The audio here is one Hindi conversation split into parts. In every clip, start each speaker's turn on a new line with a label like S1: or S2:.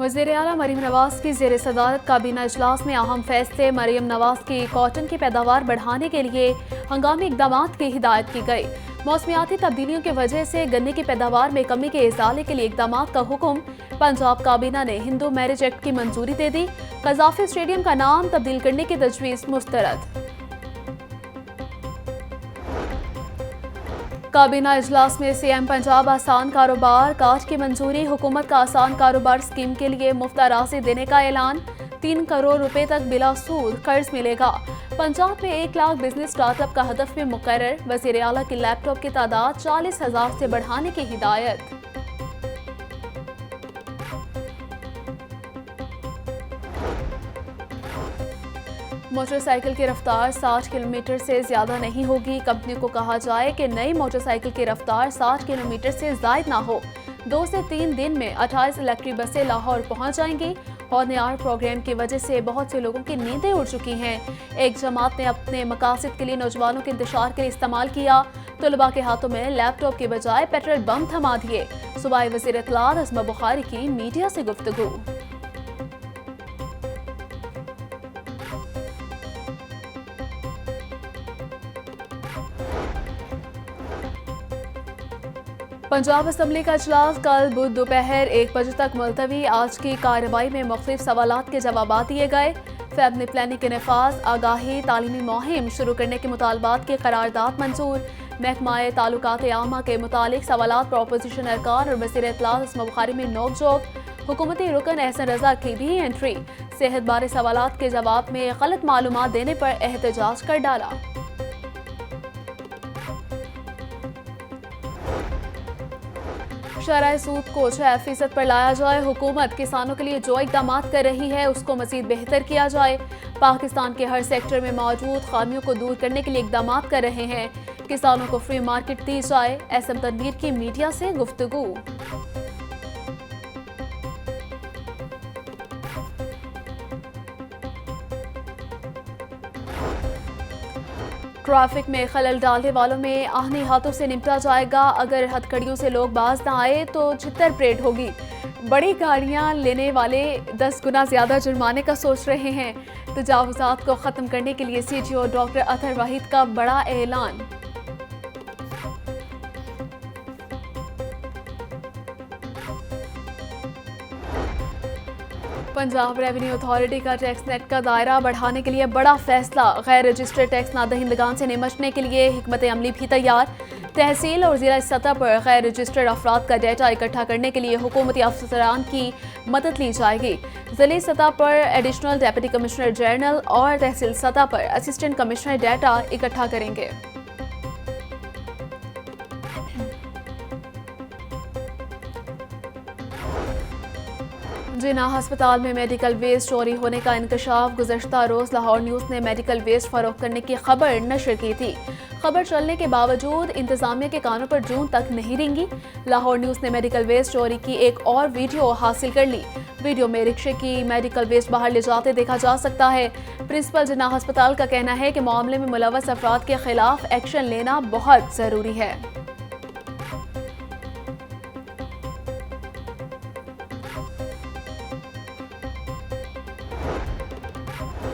S1: वज़ीर आला मरीम नवाज की ज़ेर सदारत काबीना इजलास में अहम फैसले। मरीम नवाज की कॉटन की पैदावार बढ़ाने के लिए हंगामी इकदाम की हिदायत की गई। मौसमियाती तब्दीलियों की वजह से गन्ने की पैदावार में कमी के इज़ाले के लिए इकदाम का हुक्म। पंजाब काबीना ने हिंदू मैरिज एक्ट की मंजूरी दे दी। कज़ाफी स्टेडियम का नाम तब्दील करने की तजवीज़ मुस्तरद। काबीना इजलास में सीएम पंजाब आसान कारोबार काट की मंजूरी। हुकूमत का आसान कारोबार स्कीम के लिए मुफ्त अराज़ी देने का ऐलान। 3 करोड़ रुपए तक बिला सूद कर्ज मिलेगा। पंजाब में 1 लाख बिजनेस स्टार्टअप का हदफ भी मुकर्रर। वज़ीर आला की लैपटॉप की तादाद 40,000 से बढ़ाने की हिदायत। मोटरसाइकिल की रफ्तार 60 किलोमीटर से ज़्यादा नहीं होगी। कंपनी को कहा जाए कि नई मोटरसाइकिल की रफ्तार 60 किलोमीटर से ज़ायद ना हो। 2 से 3 दिन में 28 इलेक्ट्रिक बसें लाहौर पहुंच जाएंगी। हौनियार प्रोग्राम की वजह से बहुत से लोगों की नींदें उड़ चुकी हैं। एक जमात ने अपने मकासद के लिए नौजवानों के इंतशार के लिए इस्तेमाल किया। तलबा के हाथों में लैपटॉप के बजाय पेट्रोल बम थमा दिए। सूबाई वज़ीर इत्तलात अज़मा बुखारी की मीडिया से गुफ्तगू। पंजाब असम्बली का इजलास कल बुध दोपहर 1 बजे तक मुलतवी। आज की कार्रवाई में मुख्तलिफ सवालात के जवाब दिए गए। फैमिली प्लानिंग के नफाज, आगाही, तालीमी मुहिम शुरू करने के मुतालबात की करारदाद मंजूर। महकमाए ताल्लुकात आमा के मुतालिक सवालात पर अपोजिशन अरकान और वज़ीर इत्तलात अज़मा बुखारी में नोक-झोंक। हुकूमती रुकन एहसन रजा की भी एंट्री। सेहत बारे सवालात के जवाब में गलत मालूमात देने पर एहतजाज कर डाला। शरह सूद को 6% पर लाया जाए। हुकूमत किसानों के लिए जो इकदाम कर रही है उसको मजीद बेहतर किया जाए। पाकिस्तान के हर सेक्टर में मौजूद खामियों को दूर करने के लिए इकदाम कर रहे हैं। किसानों को फ्री मार्केट दी जाए। एसएम तनवीर की मीडिया से गुफ्तगू। ट्रैफिक में खलल डालने वालों में आहनी हाथों से निपटा जाएगा। अगर हथकड़ियों से लोग बाज ना आए तो छित्तर परेड होगी। बड़ी गाड़ियां लेने वाले 10 गुना ज्यादा जुर्माने का सोच रहे हैं। तजावुजात को खत्म करने के लिए सीटीओ डॉक्टर अतहर वाहिद का बड़ा ऐलान। पंजाब रेवेन्यू अथॉरिटी का टैक्स नेट का दायरा बढ़ाने के लिए बड़ा फैसला। गैर रजिस्टर्ड टैक्स नादहिंदगान से निपटने के लिए हिकमत अमली भी तैयार। तहसील और जिला सतह पर गैर रजिस्टर्ड अफराद का डाटा इकट्ठा करने के लिए हुकूमती अफसरान की मदद ली जाएगी। जिले सतह पर एडिशनल डेप्यूटी कमिश्नर जनरल और तहसील सतह पर असिस्टेंट कमिश्नर डाटा इकट्ठा करेंगे। जिना अस्पताल में मेडिकल वेस्ट चोरी होने का इंकशाफ। गुज़श्ता रोज लाहौर न्यूज़ ने मेडिकल वेस्ट फरोख्त करने की खबर नशर की थी। खबर चलने के बावजूद इंतजामिया के कानों पर जून तक नहीं रेंगी। लाहौर न्यूज़ ने मेडिकल वेस्ट चोरी की एक और वीडियो हासिल कर ली। वीडियो में रिक्शे की मेडिकल वेस्ट बाहर ले जाते देखा जा सकता है। प्रिंसिपल जिना अस्पताल का कहना है कि मामले में मुलव्वस अफराद के खिलाफ एक्शन लेना बहुत ज़रूरी है।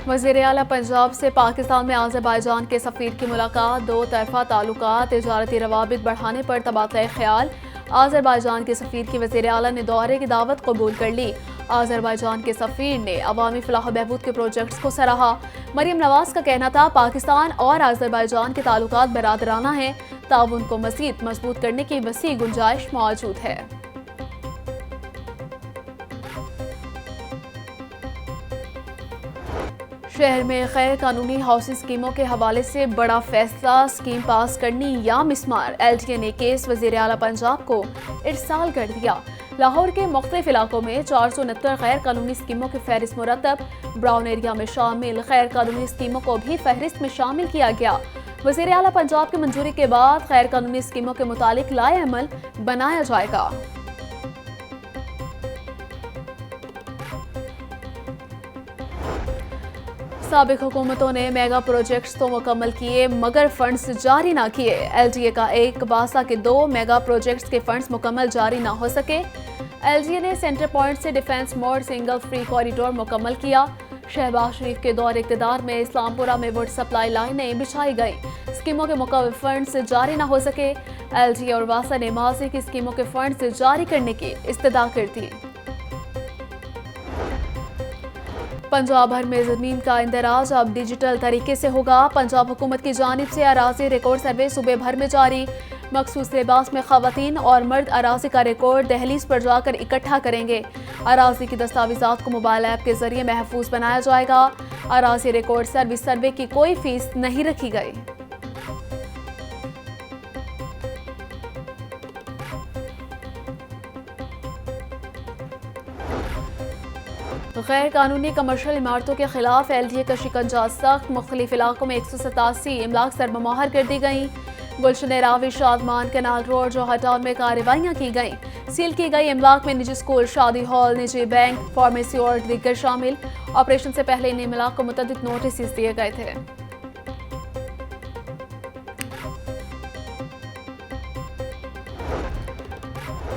S1: वज़ीर आला पंजाब से पाकिस्तान में आज़रबाईजान के सफ़ीर की मुलाकात। 2 तरफ़ा ताल्लुकात, तिजारती रवाबित बढ़ाने पर तबादला ख्याल। आज़रबाईजान के सफ़ीर की वज़ीर आला ने दौरे की दावत कबूल कर ली। आज़रबाईजान के सफ़ीर ने अवामी फलाह बहबूद के प्रोजेक्ट्स को सराहा। मरीम नवाज का कहना था पाकिस्तान और आज़रबाईजान के ताल्लुकात बरादराना हैं। ताउन को मज़ीद मजबूत करने की वसी गुंजाइश मौजूद है। शहर में गैर कानूनी हाउसिंग स्कीमों के हवाले से बड़ा फैसला। स्कीम पास करनी या मिसमार। LTA ने केस वज़ीर आला पंजाब को इरसाल कर दिया। लाहौर के मुख्तलिफ इलाकों में 469 गैर कानूनी स्कीमों की फहरिस्त मुरतब। ब्राउन एरिया में शामिल गैर कानूनी स्कीमों को भी फहरिस्त में शामिल किया गया। वज़ीर आला पंजाब की मंजूरी के बाद गैर कानूनी स्कीमों के मुतालिक लाए अमल बनाया जाएगा। साबिक हुकूमतों ने मेगा प्रोजेक्ट्स तो मुकम्मल किए मगर फंड्स जारी ना किए। LTA का एक बासा के 2 मेगा प्रोजेक्ट्स के फंड्स मुकम्मल जारी ना हो सके। LGA ने सेंटर पॉइंट से defence mode single free corridor मुकम्मल किया। शहबाज शरीफ के दौर इक़्तिदार में इस्लामपुरा में वुड सप्लाई लाइनें बिछाई गई। स्कीमों के मुकम्मल फंड्स जारी न हो सके। LGA और वासा ने माजी की स्कीमों के फंड्स जारी करने की इस्तदा कर दी। पंजाब भर में जमीन का इंदराज अब डिजिटल तरीके से होगा। पंजाब हुकूमत की जानिब से अराजी रिकॉर्ड सर्वे सूबे भर में जारी। मखसूस लिबास में खवातीन और मर्द अराजी का रिकॉर्ड दहलीज पर जाकर इकट्ठा करेंगे। अराजी की दस्तावेजात को मोबाइल ऐप के जरिए महफूज बनाया जाएगा। अराजी रिकॉर्ड सर्विस सर्वे की कोई फीस नहीं रखी गई। गैर कानूनी कमर्शियल इमारतों के खिलाफ LGA का शिकंजा सख्त। मुख्तलिफ इलाकों में 187 इमलाक सरबमोहर कर दी गई। गुलशन रावी शादमान कैनाल रोड जौहर टाउन में कार्रवाइयाँ की गई। सील की गई इमलाक में निजी स्कूल, शादी हॉल, निजी बैंक, फार्मेसी और दीगर शामिल। ऑपरेशन से पहले इन इमलाक को मुतअद्दिद नोटिस दिए गए थे।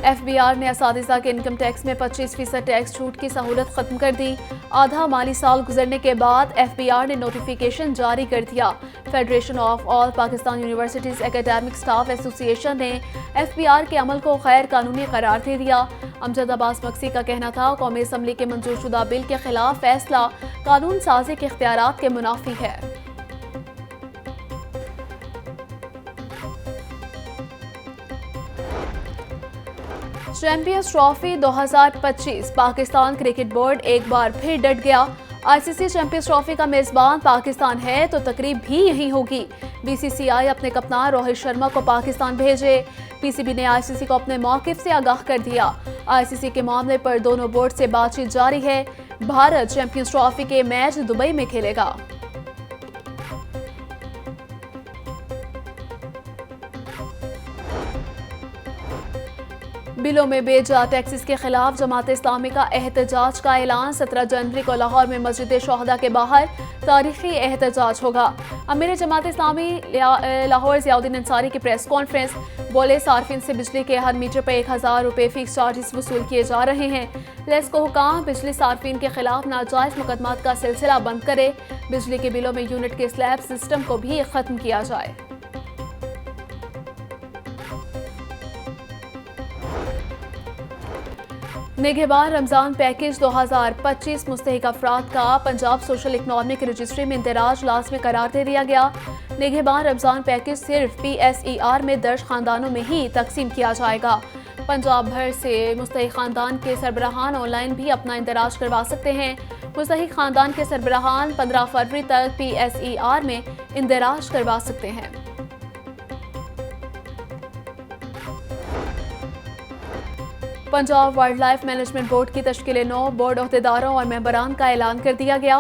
S1: FBR ने असातिज़ा के इनकम टैक्स में 25% टैक्स छूट की सहूलत खत्म कर दी। आधा माली साल गुजरने के बाद FBR ने नोटिफिकेशन जारी कर दिया। Federation of all Pakistan universities academic staff association ने FBR के अमल को गैर कानूनी करार दे दिया। अमजद अब्बास मक्सी का कहना था, कौमी असम्बली के मंजूर शुदा बिल के खिलाफ फैसला कानून साजी के इख्तियारात के मुनाफी है। Champions trophy 2025 Pakistan cricket board एक बार फिर डट गया। ICC चैंपियंस ट्रॉफी का मेजबान पाकिस्तान है तो तकरीब भी यही होगी। BCCI अपने कप्तान रोहित शर्मा को पाकिस्तान भेजे। PCB ने ICC को अपने मौक़िफ़ से आगाह कर दिया। ICC के मामले पर दोनों बोर्ड से बातचीत जारी है। भारत चैंपियंस ट्रॉफी के मैच दुबई में खेलेगा। बिलों में बेजा टैक्सेस के खिलाफ जमात इस्लामी का एहतजाज का ऐलान। 17 जनवरी को लाहौर में मस्जिद शोहदा के बाहर तारीखी एहतजाज होगा। अमीर जमात इस्लामी लाहौर ज़ियाउद्दीन अंसारी की प्रेस कॉन्फ्रेंस। बोले, सार्फिन से बिजली के हर मीटर पर 1000 रुपये फिक्स चार्जेस वसूल किए जा रहे हैं। लेस को हुकाम बिजली सार्फिन के खिलाफ नाजायज मुकदमात का सिलसिला बंद करे। बिजली के बिलों में यूनिट के स्लैब सिस्टम को भी खत्म किया जाए। निगहबान रमजान पैकेज 2025 मुस्तहिक अफराद का पंजाब सोशल इकनॉमिक रजिस्ट्री में इंदराज लाजमी करार दे दिया गया। निगहबान रमजान पैकेज सिर्फ PSER में दर्ज खानदानों में ही तकसीम किया जाएगा। पंजाब भर से मुस्तहिक खानदान के सरबराहान ऑनलाइन भी अपना इंदराज करवा सकते हैं। मुस्तहिक खानदान के सरबराहान 15 फरवरी तक PSER में इंदराज करवा सकते हैं। Punjab wild life management board की तश्कील 9 बोर्ड अहदेदारों और मेंबरान का ऐलान कर दिया गया।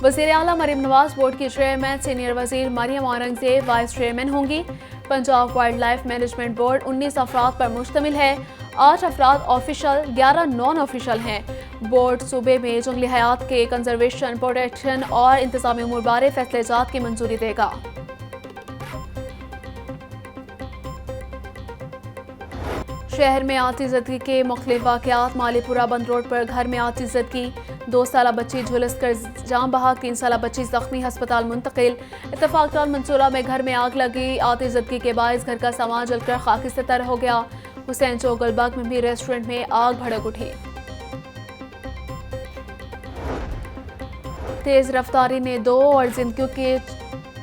S1: वज़ीर आला मरीम नवाज बोर्ड की चेयरमैन, सीनियर वजीर मरियम औरंगजेब वाइस चेयरमैन होंगी। Punjab wild life management board 19 अफराद पर मुश्तमिल है। 8 अफराद ऑफिशियल, 11 नॉन ऑफिशियल हैं। बोर्ड सूबे में जंगली हयात के कंजर्वेशन, प्रोटेक्शन और इंतजामी उमूर बारे फैसलेजात की मंजूरी देगा। शहर में आतिशज़दगी के मुख्तलिफ वाक़यात। मालीपुरा बंद रोड पर घर में आतिशज़दगी। 2 साला बच्ची झुलस कर जान बहक, 3 साला बच्ची जख्मी, अस्पताल मुंतकिल। इत्तफाक टाउन मंसूरा में घर में आग लगी। आतिशज़दगी के बायस घर का सामान जलकर खाकिस्तान हो गया। हुसैन चौक गुलबर्ग में भी रेस्टोरेंट में आग भड़क उठी। तेज रफ्तारी ने 2 और जिंदगियों के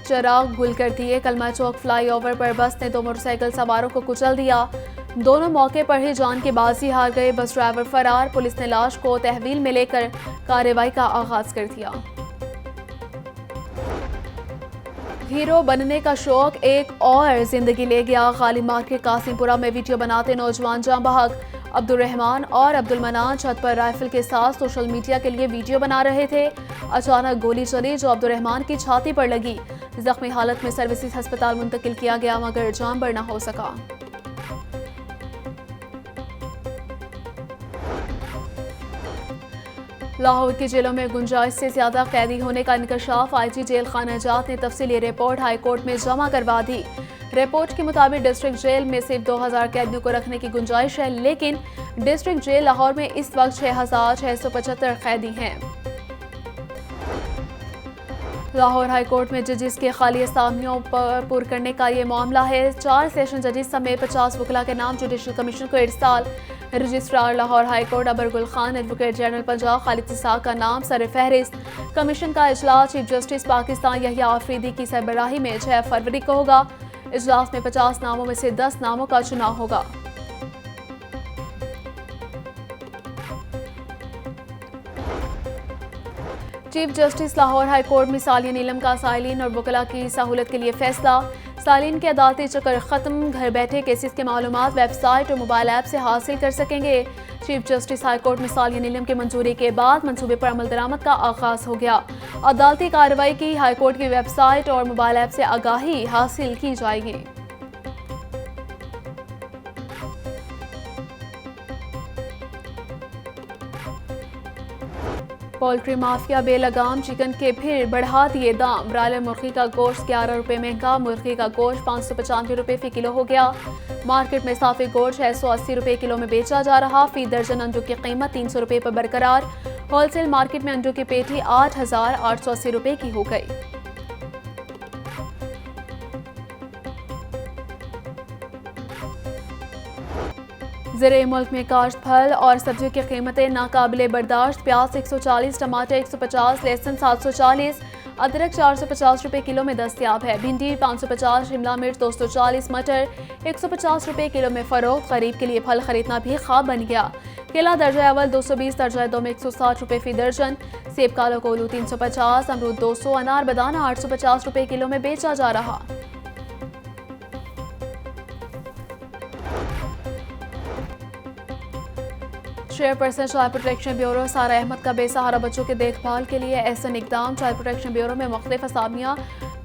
S1: चिराग गुल कर दिए। कलमा चौक फ्लाईओवर पर बस ने 2 मोटरसाइकिल सवारों को कुचल दिया। दोनों मौके पर ही जान की बाजी हार गए। बस ड्राइवर फरार। पुलिस ने लाश को तहवील में लेकर कार्रवाई का आगाज कर दिया। हीरो बनने का शौक एक और जिंदगी ले गया। गालिब मार्केट कासिमपुरा में वीडियो बनाते नौजवान जान बहक। अब्दुल रहमान और अब्दुल मनान छत पर राइफल के साथ सोशल मीडिया के लिए वीडियो बना रहे थे। अचानक गोली चली जो अब्दुल रहमान की छाती पर लगी। जख्मी हालत में सर्विसेज अस्पताल मुंतकिल किया गया मगर जान बचाना हो सका। लाहौर की जेलों में गुंजाइश से ज्यादा कैदी होने का इंकशाफ। IG जेल खाना जात ने तफसीली रिपोर्ट हाई कोर्ट में जमा करवा दी। रिपोर्ट के मुताबिक डिस्ट्रिक्ट जेल में सिर्फ 2000 कैदियों को रखने की गुंजाइश है, लेकिन डिस्ट्रिक्ट जेल लाहौर में इस वक्त 6675 कैदी हैं। लाहौर हाई कोर्ट में जजेस के खाली असामियों पर पुर करने का ये मामला है। 4 सेशन जजेस समेत 50 वकला के नाम जुडिशल कमीशन को इरसाल। रजिस्ट्रार लाहौर हाई कोर्ट अबर गुल खान, एडवोकेट जनरल पंजाब खालिद इसाक का नाम सर फहरिस्त। कमीशन का इजलास चीफ जस्टिस पाकिस्तान यहिया आफरीदी की सरबराही में 6 फरवरी को होगा। इजलास में 50 नामों में से 10 नामों का चुनाव होगा। Chief justice Lahore high court में सालिया नीलम का साइलिन और वकला की सहूलत के लिए फैसला। सालिन के अदालती चक्कर खत्म, घर बैठे केसेस के मालूमात वेबसाइट और मोबाइल ऐप से हासिल कर सकेंगे। चीफ जस्टिस हाई कोर्ट में सालिया नीलम की मंजूरी के बाद मंसूबे पर अमल दरामद का आगाज हो गया। अदालती कार्रवाई की हाई कोर्ट की वेबसाइट और मोबाइल ऐप से आगाही हासिल की जाएगी। पोल्ट्री माफिया बेलगाम चिकन के फिर बढ़ा दिए दाम। ब्रायलर मुर्गी का गोश्त 11 रुपये महंगा, मुर्गी का गोश्त 595 रुपये फी किलो हो गया। मार्केट में साफी गोश्त 680 रुपये किलो में बेचा जा रहा। फी दर्जन अंडों की कीमत 300 रुपये पर बरकरार। होलसेल मार्केट में अंडों की पेटी 8880 रुपये की हो गई। ज़रे मुल्क में काश्त फल और सब्जियों की कीमतें नाकाबिले बर्दाश्त। प्याज 140, टमाटर 150, लहसुन 740, अदरक 450 रुपये किलो में दस्तियाब है। भिंडी 550, शिमला मिर्च 240, मटर 150 रुपये किलो में फरोख्त। गरीब के लिए फल खरीदना भी ख्वाब बन गया। केला दर्जा अव्वल 220, दर्जा दो में 160 रुपये फी दर्जन। सेब कालो कोलू 350, अमरूद 200, अनार बदाना 850 रुपये किलो में बेचा जा रहा। चेयरपर्सन चाइल्ड प्रोटेक्शन ब्यूरो सारा अहमद का बेसहारा बच्चों के देखभाल के लिए एहसन इकदाम। चाइल्ड प्रोटेक्शन ब्यूरो में मुख्तलिफ असामियाँ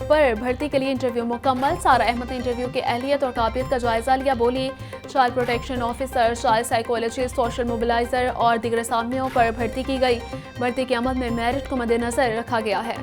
S1: पर भर्ती के लिए इंटरव्यू मुकम्मल। सारा अहमद ने इंटरव्यू की अहलियत और काबिलियत का जायजा लिया। बोली, child protection officer, child psychologist, social mobiliser और दीगर असामियों पर भर्ती की गई। भर्ती के अमल में मेरिट को मद्देनजर रखा गया है।